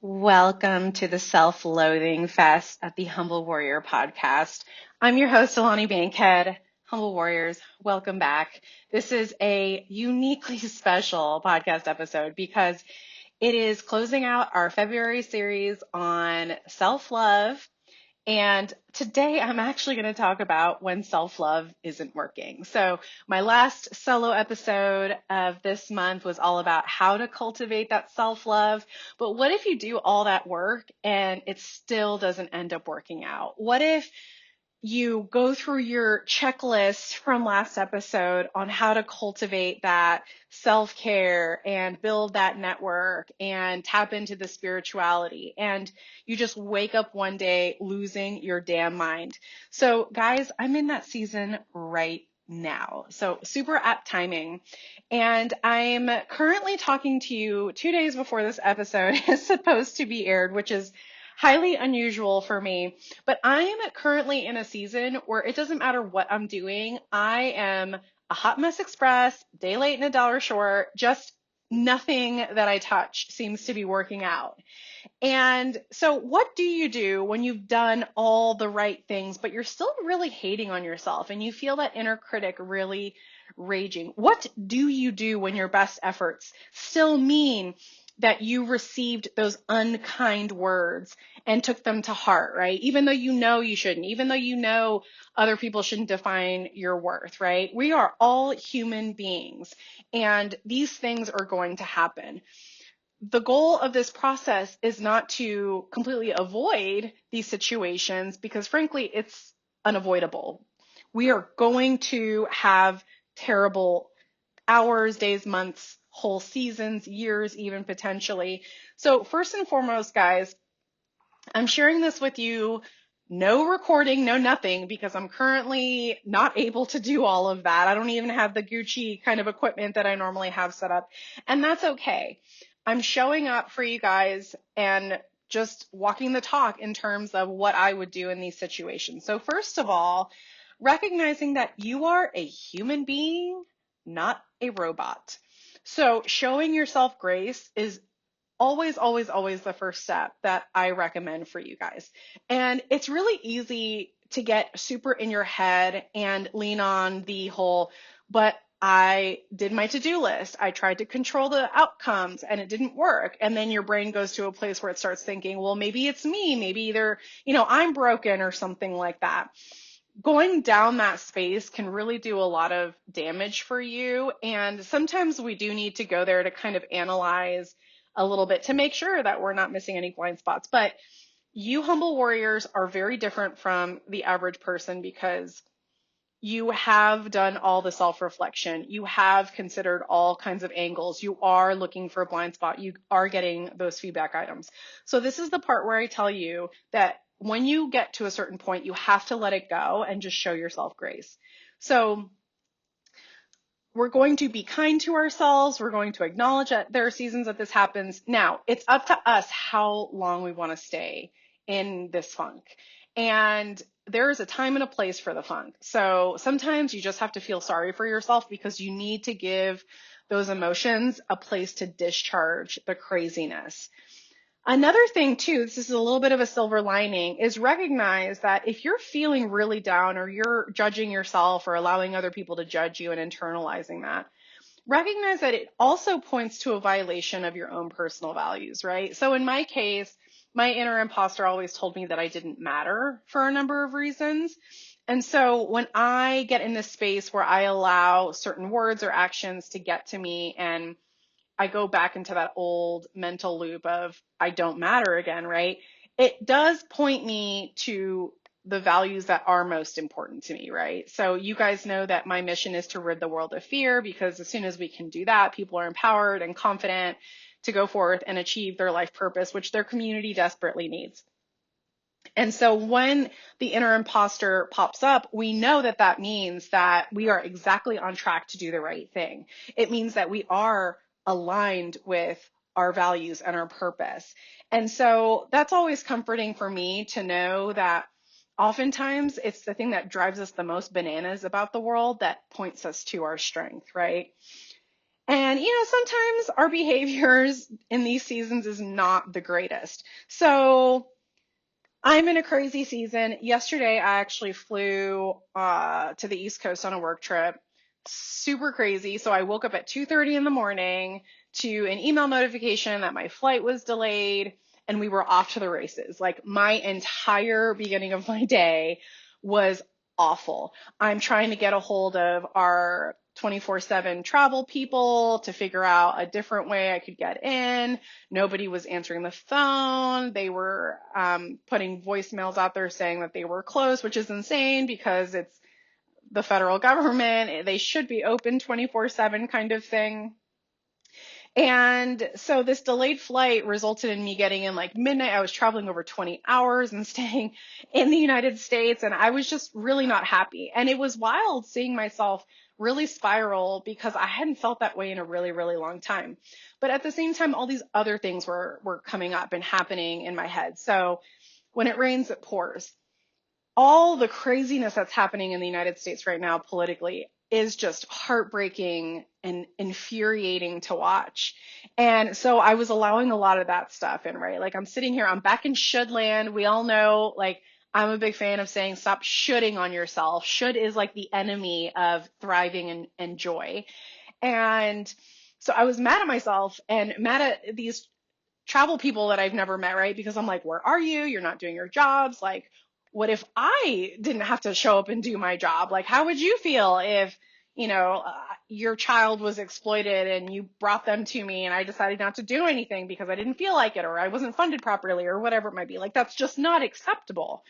Welcome to the Self-Loathing Fest at the Humble Warrior podcast. I'm your host, Alani Bankhead. Humble Warriors, welcome back. This is a uniquely special podcast episode because it is closing out our February series on self-love. And today I'm actually going to talk about when self-love isn't working. So my last solo episode of this month was all about how to cultivate that self-love. But what if you do all that work and it still doesn't end up working out? What if you go through your checklist from last episode on how to cultivate that self-care and build that network and tap into the spirituality, and you just wake up one day losing your damn mind? So guys, I'm in that season right now. So super apt timing. And I'm currently talking to you 2 days before this episode is supposed to be aired, which is highly unusual for me. But I am currently in a season where it doesn't matter what I'm doing. I am a hot mess express, day late and a dollar short. Just nothing that I touch seems to be working out. And so what do you do when you've done all the right things, but you're still really hating on yourself and you feel that inner critic really raging? What do you do when your best efforts still mean that you received those unkind words and took them to heart, right? Even though you know you shouldn't, even though you know other people shouldn't define your worth, right? We are all human beings, and these things are going to happen. The goal of this process is not to completely avoid these situations, because frankly, it's unavoidable. We are going to have terrible hours, days, months, whole seasons, years, even potentially. So first and foremost, guys, I'm sharing this with you. No recording, no nothing, because I'm currently not able to do all of that. I don't even have the Gucci kind of equipment that I normally have set up, and that's okay. I'm showing up for you guys and just walking the talk in terms of what I would do in these situations. So first of all, recognizing that you are a human being, not a robot. So showing yourself grace is always, always, always the first step that I recommend for you guys. And it's really easy to get super in your head and lean on the whole, but I did my to-do list. I tried to control the outcomes and it didn't work. And then your brain goes to a place where it starts thinking, well, maybe it's me. Maybe either, I'm broken or something like that. Going down that space can really do a lot of damage for you. And sometimes we do need to go there to kind of analyze a little bit to make sure that we're not missing any blind spots. But you humble warriors are very different from the average person, because you have done all the self-reflection. You have considered all kinds of angles. You are looking for a blind spot. You are getting those feedback items. So this is the part where I tell you that when you get to a certain point, you have to let it go and just show yourself grace. So we're going to be kind to ourselves. We're going to acknowledge that there are seasons that this happens. Now, it's up to us how long we want to stay in this funk. And there is a time and a place for the funk. So sometimes you just have to feel sorry for yourself, because you need to give those emotions a place to discharge the craziness. Another thing too, this is a little bit of a silver lining, is recognize that if you're feeling really down, or you're judging yourself or allowing other people to judge you and internalizing that, recognize that it also points to a violation of your own personal values, right? So in my case, my inner imposter always told me that I didn't matter for a number of reasons. And so when I get in this space where I allow certain words or actions to get to me, and I go back into that old mental loop of I don't matter again, right? It does point me to the values that are most important to me, right? So you guys know that my mission is to rid the world of fear, because as soon as we can do that, people are empowered and confident to go forth and achieve their life purpose, which their community desperately needs. And so when the inner imposter pops up, we know that that means that we are exactly on track to do the right thing. It means that we are aligned with our values and our purpose. And so that's always comforting for me to know that oftentimes it's the thing that drives us the most bananas about the world that points us to our strength, right? And, sometimes our behaviors in these seasons is not the greatest. So I'm in a crazy season. Yesterday, I actually flew to the East Coast on a work trip. Super crazy. So I woke up at 2:30 in the morning to an email notification that my flight was delayed and we were off to the races. Like my entire beginning of my day was awful. I'm trying to get a hold of our 24/7 travel people to figure out a different way I could get in. Nobody was answering the phone. They were putting voicemails out there saying that they were closed, which is insane because it's the federal government. They should be open 24/7 kind of thing. And so this delayed flight resulted in me getting in like midnight. I was traveling over 20 hours and staying in the United States, and I was just really not happy. And it was wild seeing myself really spiral because I hadn't felt that way in a really, really long time. But at the same time, all these other things were coming up and happening in my head. So when it rains, it pours. All the craziness that's happening in the United States right now politically is just heartbreaking and infuriating to watch. And so I was allowing a lot of that stuff in, right? Like I'm sitting here, I'm back in should land. We all know, like, I'm a big fan of saying stop shoulding on yourself. Should is like the enemy of thriving and joy. And so I was mad at myself and mad at these travel people that I've never met, right? Because I'm like, where are you? You're not doing your jobs. Like, what if I didn't have to show up and do my job? Like, how would you feel if, your child was exploited and you brought them to me and I decided not to do anything because I didn't feel like it or I wasn't funded properly or whatever it might be? Like, that's just not acceptable.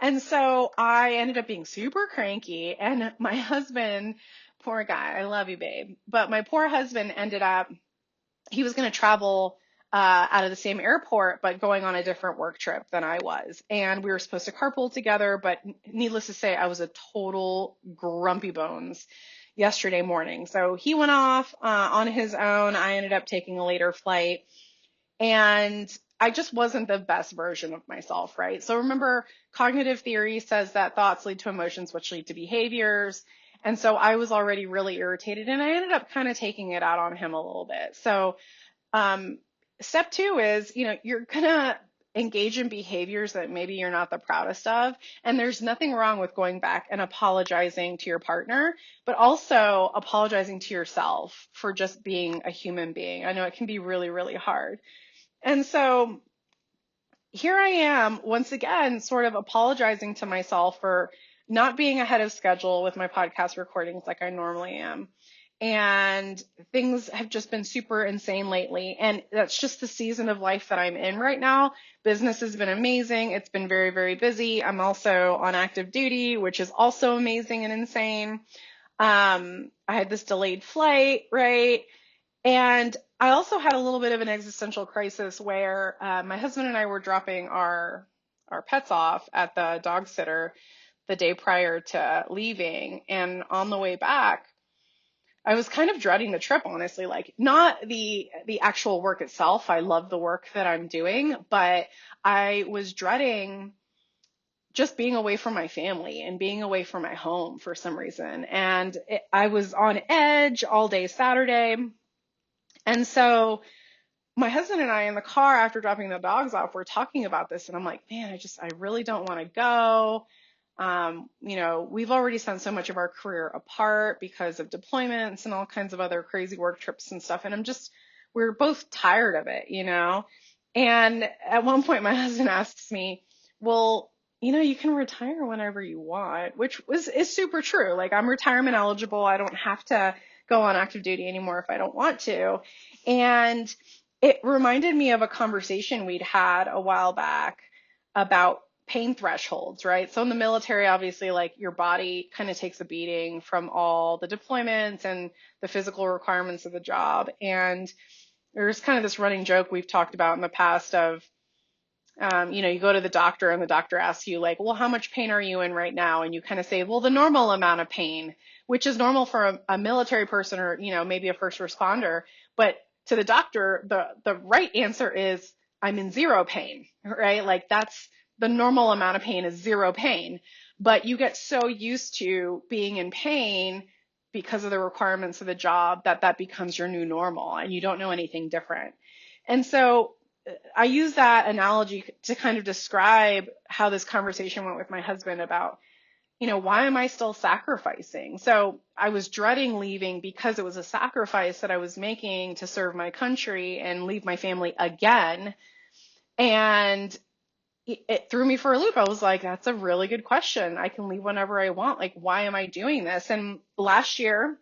And so I ended up being super cranky and my husband, poor guy, I love you, babe, but my poor husband ended up he was going to travel out of the same airport, but going on a different work trip than I was. And we were supposed to carpool together, but needless to say, I was a total grumpy bones yesterday morning. So he went off on his own. I ended up taking a later flight and I just wasn't the best version of myself, right? So remember, cognitive theory says that thoughts lead to emotions, which lead to behaviors. And so I was already really irritated and I ended up kind of taking it out on him a little bit. So um, step two is, you're gonna engage in behaviors that maybe you're not the proudest of. And there's nothing wrong with going back and apologizing to your partner, but also apologizing to yourself for just being a human being. I know it can be really, really hard. And so here I am once again, sort of apologizing to myself for not being ahead of schedule with my podcast recordings like I normally am. And things have just been super insane lately. And that's just the season of life that I'm in right now. Business has been amazing. It's been very, very busy. I'm also on active duty, which is also amazing and insane. I had this delayed flight, right? And I also had a little bit of an existential crisis where my husband and I were dropping our pets off at the dog sitter the day prior to leaving. And on the way back, I was kind of dreading the trip, honestly, like not the actual work itself. I love the work that I'm doing, but I was dreading just being away from my family and being away from my home for some reason. And I was on edge all day Saturday. And so my husband and I in the car after dropping the dogs off, we're talking about this. And I'm like, man, I really don't want to go. We've already spent so much of our career apart because of deployments and all kinds of other crazy work trips and stuff. And we're both tired of it. And at one point, my husband asks me, well, you can retire whenever you want, is super true. Like I'm retirement eligible. I don't have to go on active duty anymore if I don't want to. And it reminded me of a conversation we'd had a while back about pain thresholds, right? So in the military, obviously, like your body kind of takes a beating from all the deployments and the physical requirements of the job. And there's kind of this running joke we've talked about in the past of, you go to the doctor and the doctor asks you like, well, how much pain are you in right now? And you kind of say, well, the normal amount of pain, which is normal for a military person or, maybe a first responder. But to the doctor, the right answer is I'm in zero pain, right? Like that's the normal amount of pain is zero pain. But you get so used to being in pain because of the requirements of the job, that becomes your new normal and you don't know anything different. And so I use that analogy to kind of describe how this conversation went with my husband about, why am I still sacrificing? So I was dreading leaving because it was a sacrifice that I was making to serve my country and leave my family again. And it threw me for a loop. I was like, that's a really good question. I can leave whenever I want. Like, why am I doing this? And last year,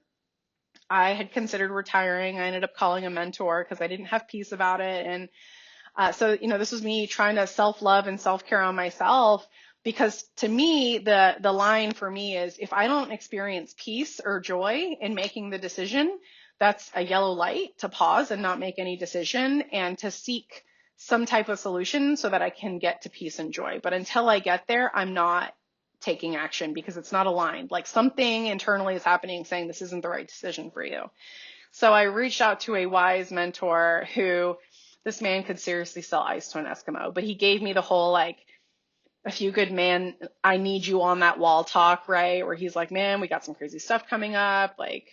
I had considered retiring. I ended up calling a mentor because I didn't have peace about it. And so, this was me trying to self-love and self-care on myself, because to me, the line for me is, if I don't experience peace or joy in making the decision, that's a yellow light to pause and not make any decision and to seek some type of solution so that I can get to peace and joy. But until I get there, I'm not taking action because it's not aligned. Like, something internally is happening saying this isn't the right decision for you. So I reached out to a wise mentor who, this man could seriously sell ice to an Eskimo, but he gave me the whole, like, a few good man, I need you on that wall talk, right? Where he's like, man, we got some crazy stuff coming up. Like,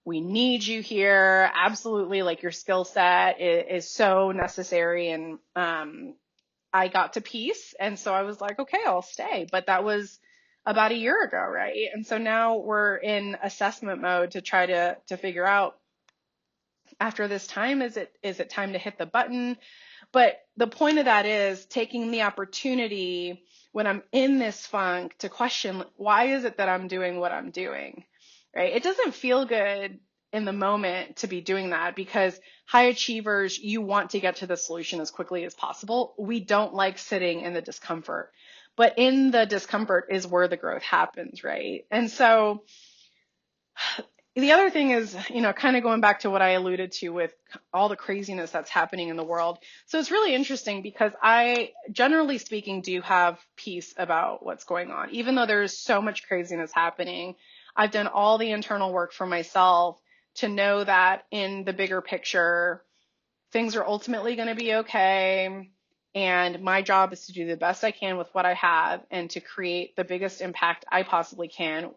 we need you here. Absolutely. Like, your skill set is so necessary. And I got to peace. And so I was like, okay, I'll stay. But that was about a year ago, right? And so now we're in assessment mode to try to figure out, after this time, is it time to hit the button? But the point of that is taking the opportunity when I'm in this funk to question, why is it that I'm doing what I'm doing, right? It doesn't feel good in the moment to be doing that, because high achievers, you want to get to the solution as quickly as possible. We don't like sitting in the discomfort, but in the discomfort is where the growth happens, right? And so the other thing is, kind of going back to what I alluded to with all the craziness that's happening in the world. So it's really interesting because I, generally speaking, do have peace about what's going on. Even though there's so much craziness happening, I've done all the internal work for myself to know that in the bigger picture, things are ultimately going to be okay. And my job is to do the best I can with what I have and to create the biggest impact I possibly can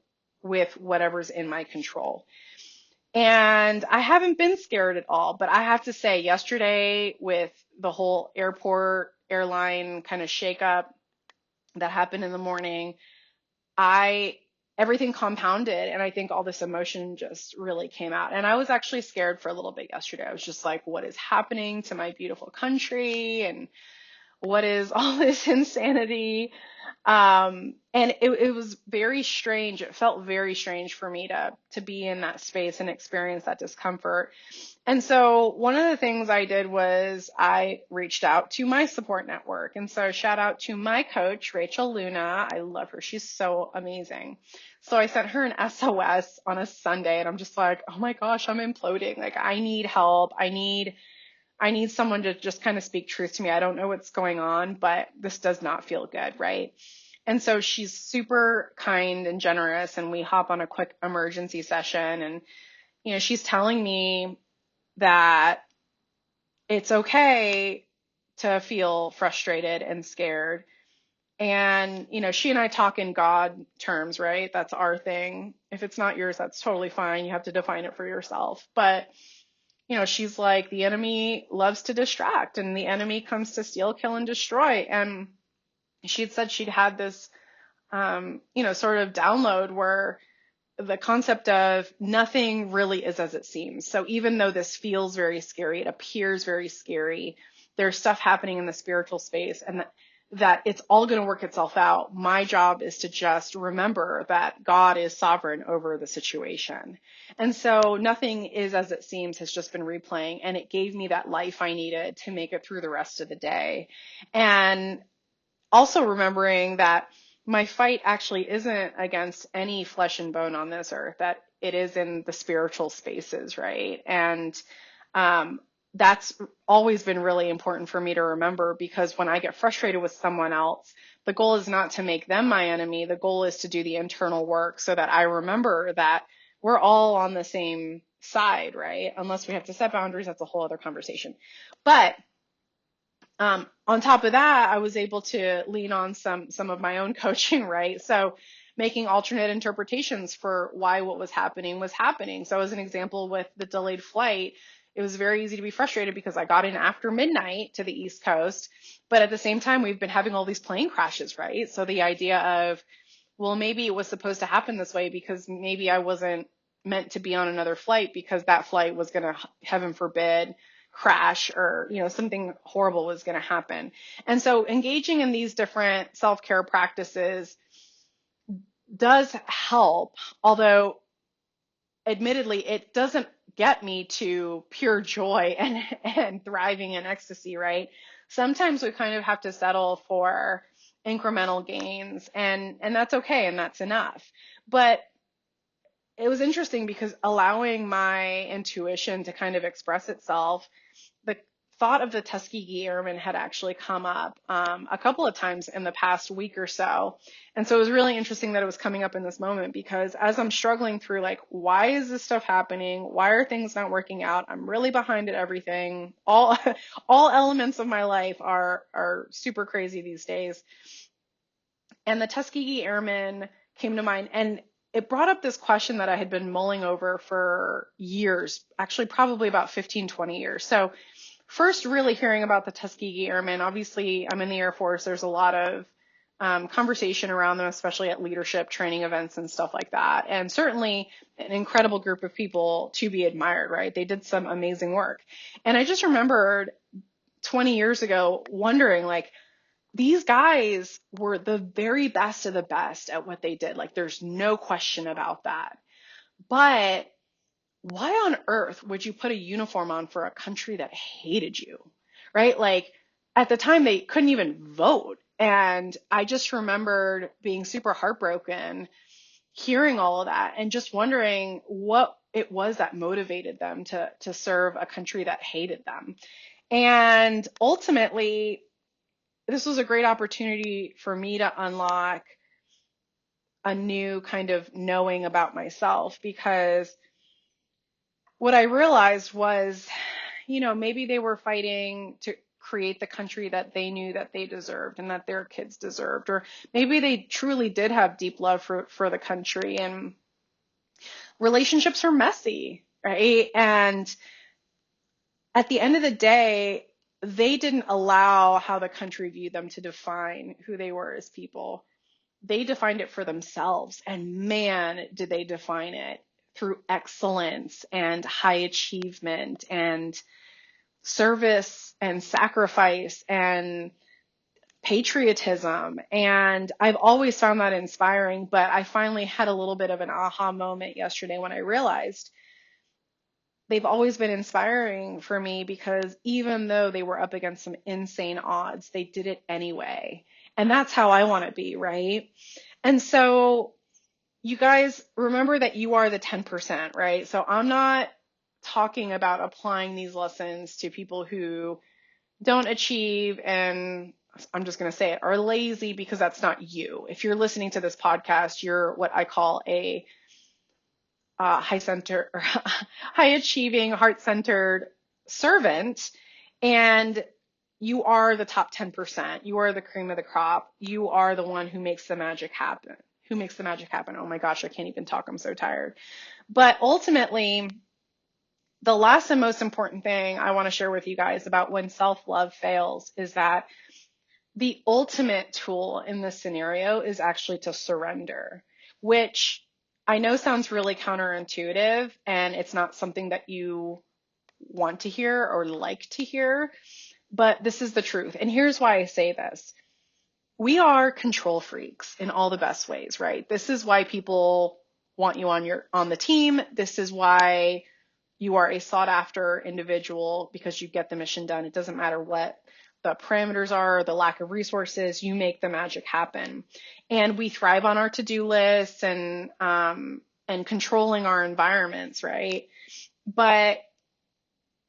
with whatever's in my control. And I haven't been scared at all, but I have to say, yesterday with the whole airline kind of shakeup that happened in the morning, everything compounded, and I think all this emotion just really came out. And I was actually scared for a little bit yesterday. I was just like, what is happening to my beautiful country? And what is all this insanity? And it was very strange. It felt very strange for me to be in that space and experience that discomfort. And so one of the things I did was I reached out to my support network. And so shout out to my coach, Rachel Luna. I love her. She's so amazing. So I sent her an SOS on a Sunday, and I'm just like, oh my gosh, I'm imploding. Like, I need help. I need someone to just kind of speak truth to me. I don't know what's going on, but this does not feel good, right? And so she's super kind and generous, and we hop on a quick emergency session, and she's telling me that it's okay to feel frustrated and scared. And she and I talk in God terms, right? That's our thing. If it's not yours, that's totally fine. You have to define it for yourself. But she's like, the enemy loves to distract, and the enemy comes to steal, kill, and destroy. And she'd said she'd had this, sort of download where the concept of nothing really is as it seems. So even though this feels very scary, it appears very scary, there's stuff happening in the spiritual space, and that it's all going to work itself out. My job is to just remember that God is sovereign over the situation. And so nothing is as it seems has just been replaying, and it gave me that life I needed to make it through the rest of the day. And also remembering that my fight actually isn't against any flesh and bone on this earth, that it is in the spiritual spaces, right? And that's always been really important for me to remember, because when I get frustrated with someone else, the goal is not to make them my enemy. The goal is to do the internal work so that I remember that we're all on the same side, right? Unless we have to set boundaries, that's a whole other conversation. But on top of that, I was able to lean on some of my own coaching, right? So making alternate interpretations for why what was happening was happening. So as an example with the delayed flight, it was very easy to be frustrated because I got in after midnight to the East Coast, but at the same time, we've been having all these plane crashes, right? So the idea of, well, maybe it was supposed to happen this way because maybe I wasn't meant to be on another flight because that flight was going to, heaven forbid, crash, or, something horrible was going to happen. And so engaging in these different self-care practices does help, although admittedly, it doesn't get me to pure joy and thriving in ecstasy, right? Sometimes we kind of have to settle for incremental gains, and that's okay, and that's enough. But it was interesting because allowing my intuition to kind of express itself, the thought of the Tuskegee Airmen had actually come up a couple of times in the past week or so. And so it was really interesting that it was coming up in this moment, because as I'm struggling through, like, why is this stuff happening? Why are things not working out? I'm really behind at everything. All elements of my life are super crazy these days. And the Tuskegee Airmen came to mind, and it brought up this question that I had been mulling over for years, actually probably about 15, 20 years. So first, really hearing about the Tuskegee Airmen, obviously I'm in the Air Force. There's a lot of conversation around them, especially at leadership training events and stuff like that. And certainly an incredible group of people to be admired, right? They did some amazing work. And I just remembered 20 years ago wondering, like, these guys were the very best of the best at what they did. Like, there's no question about that. But why on earth would you put a uniform on for a country that hated you, right? Like, at the time, they couldn't even vote. And I just remembered being super heartbroken hearing all of that and just wondering what it was that motivated them to serve a country that hated them. And ultimately, this was a great opportunity for me to unlock a new kind of knowing about myself, because what I realized was, maybe they were fighting to create the country that they knew that they deserved and that their kids deserved, or maybe they truly did have deep love for the country. And relationships are messy, right? And at the end of the day, they didn't allow how the country viewed them to define who they were as people. They defined it for themselves, and man, did they define it through excellence and high achievement and service and sacrifice and patriotism. And I've always found that inspiring, but I finally had a little bit of an aha moment yesterday when I realized they've always been inspiring for me, because even though they were up against some insane odds, they did it anyway. And that's how I want to be, right? And so you guys remember that you are the 10%, right? So I'm not talking about applying these lessons to people who don't achieve, and I'm just going to say it, are lazy, because that's not you. If you're listening to this podcast, you're what I call a high achieving, heart-centered servant, and you are the top 10%. You are the cream of the crop. You are the one who makes the magic happen. Who makes the magic happen? Oh my gosh, I can't even talk. I'm so tired. But ultimately, the last and most important thing I want to share with you guys about when self-love fails is that the ultimate tool in this scenario is actually to surrender, which I know sounds really counterintuitive, and it's not something that you want to hear or like to hear, but this is the truth. And here's why I say this. We are control freaks in all the best ways, right? This is why people want you on the team. This is why you are a sought after individual, because you get the mission done. It doesn't matter what the parameters are, the lack of resources, you make the magic happen. And we thrive on our to-do lists and controlling our environments, right? But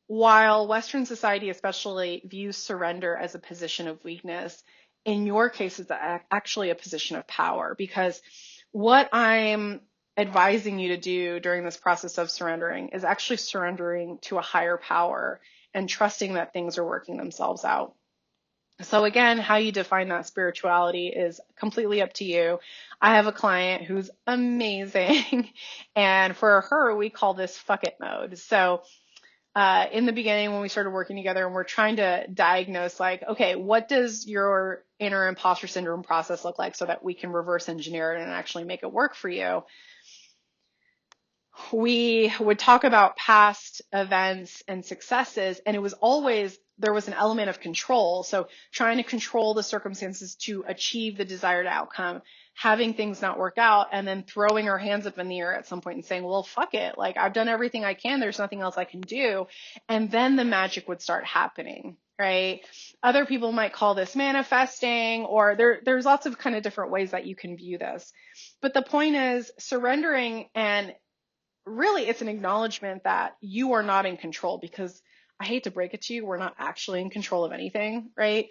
while Western society especially views surrender as a position of weakness, in your case, it's actually a position of power, because what I'm advising you to do during this process of surrendering is actually surrendering to a higher power and trusting that things are working themselves out. So again, how you define that spirituality is completely up to you. I have a client who's amazing, and for her, we call this fuck it mode. So in the beginning when we started working together and we're trying to diagnose like, okay, what does your inner imposter syndrome process look like so that we can reverse engineer it and actually make it work for you? We would talk about past events and successes, and it was always there was an element of control. So trying to control the circumstances to achieve the desired outcome, having things not work out, and then throwing our hands up in the air at some point and saying, well, fuck it. Like, I've done everything I can. There's nothing else I can do. And then the magic would start happening. Right. Other people might call this manifesting, or there's lots of kind of different ways that you can view this. But the point is surrendering, and really it's an acknowledgement that you are not in control, because I hate to break it to you, we're not actually in control of anything, right?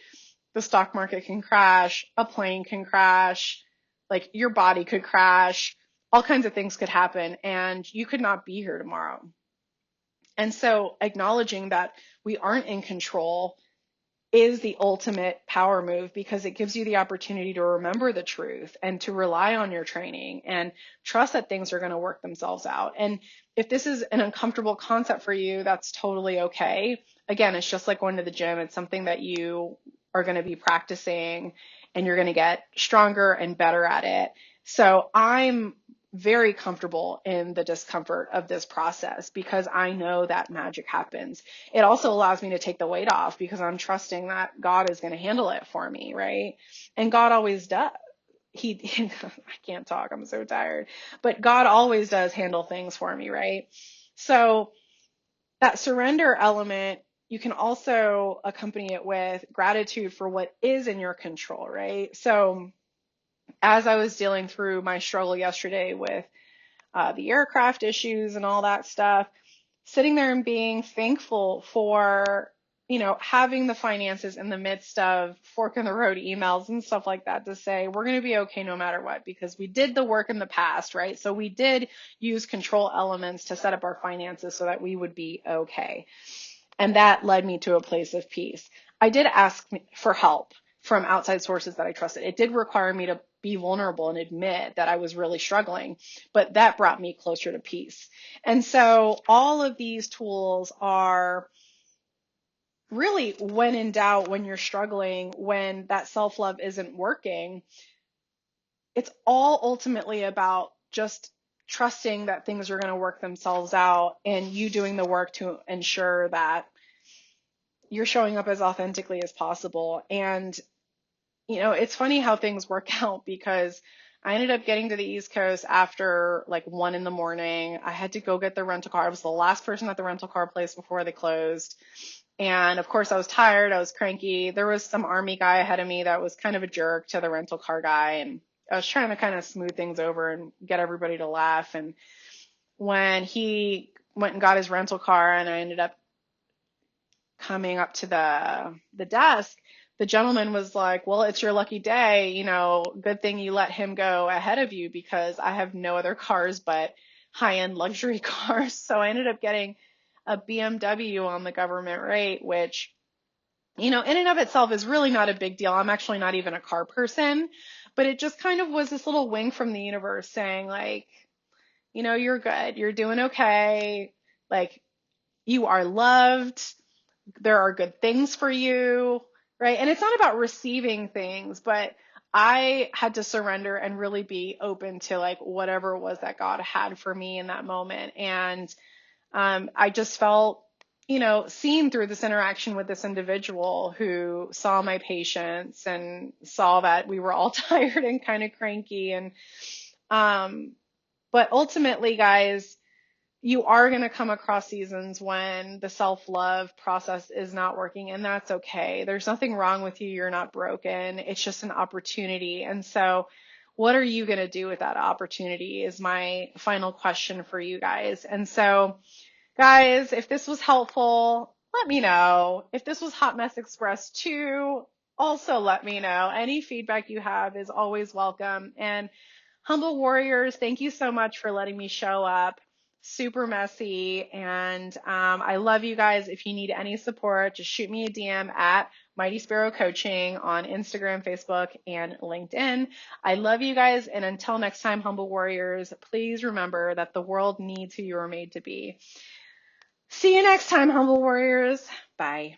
The stock market can crash, a plane can crash, like your body could crash, all kinds of things could happen, and you could not be here tomorrow. And so acknowledging that we aren't in control is the ultimate power move, because it gives you the opportunity to remember the truth and to rely on your training and trust that things are going to work themselves out. And if this is an uncomfortable concept for you, that's totally okay. Again, it's just like going to the gym. It's something that you are going to be practicing and you're going to get stronger and better at it. So I'm very comfortable in the discomfort of this process because I know that magic happens. It also allows me to take the weight off because I'm trusting that God is going to handle it for me, right? And God always does. I can't talk, I'm so tired. But God always does handle things for me, right? So that surrender element, you can also accompany it with gratitude for what is in your control, right? So as I was dealing through my struggle yesterday with the aircraft issues and all that stuff, sitting there and being thankful for, having the finances in the midst of fork in the road emails and stuff like that to say, we're going to be okay no matter what, because we did the work in the past, right? So we did use control elements to set up our finances so that we would be okay. And that led me to a place of peace. I did ask for help from outside sources that I trusted. It did require me to be vulnerable and admit that I was really struggling, but that brought me closer to peace. And so all of these tools are really, when in doubt, when you're struggling, when that self-love isn't working, it's all ultimately about just trusting that things are going to work themselves out and you doing the work to ensure that you're showing up as authentically as possible. And, it's funny how things work out, because I ended up getting to the East Coast after like 1 a.m. I had to go get the rental car. I was the last person at the rental car place before they closed. And of course I was tired. I was cranky. There was some army guy ahead of me that was kind of a jerk to the rental car guy. And I was trying to kind of smooth things over and get everybody to laugh. And when he went and got his rental car and I ended up coming up to the desk, the gentleman was like, well, it's your lucky day, good thing you let him go ahead of you, because I have no other cars but high-end luxury cars. So I ended up getting a BMW on the government rate, which, in and of itself is really not a big deal. I'm actually not even a car person, but it just kind of was this little wink from the universe saying like, you're good, you're doing okay, like you are loved, there are good things for you, right? And it's not about receiving things, but I had to surrender and really be open to like whatever it was that God had for me in that moment. And I just felt, seen through this interaction with this individual who saw my patience and saw that we were all tired and kind of cranky. And, but ultimately, guys, you are going to come across seasons when the self-love process is not working, and that's okay. There's nothing wrong with you. You're not broken. It's just an opportunity. And so what are you going to do with that opportunity is my final question for you guys. And so, guys, if this was helpful, let me know. If this was Hot Mess Express too, also let me know. Any feedback you have is always welcome. And Humble Warriors, thank you so much for letting me show up. super messy. And I love you guys. If you need any support, just shoot me a DM at Mighty Sparrow Coaching on Instagram, Facebook, and LinkedIn. I love you guys. And until next time, Humble Warriors, please remember that the world needs who you are made to be. See you next time, Humble Warriors. Bye.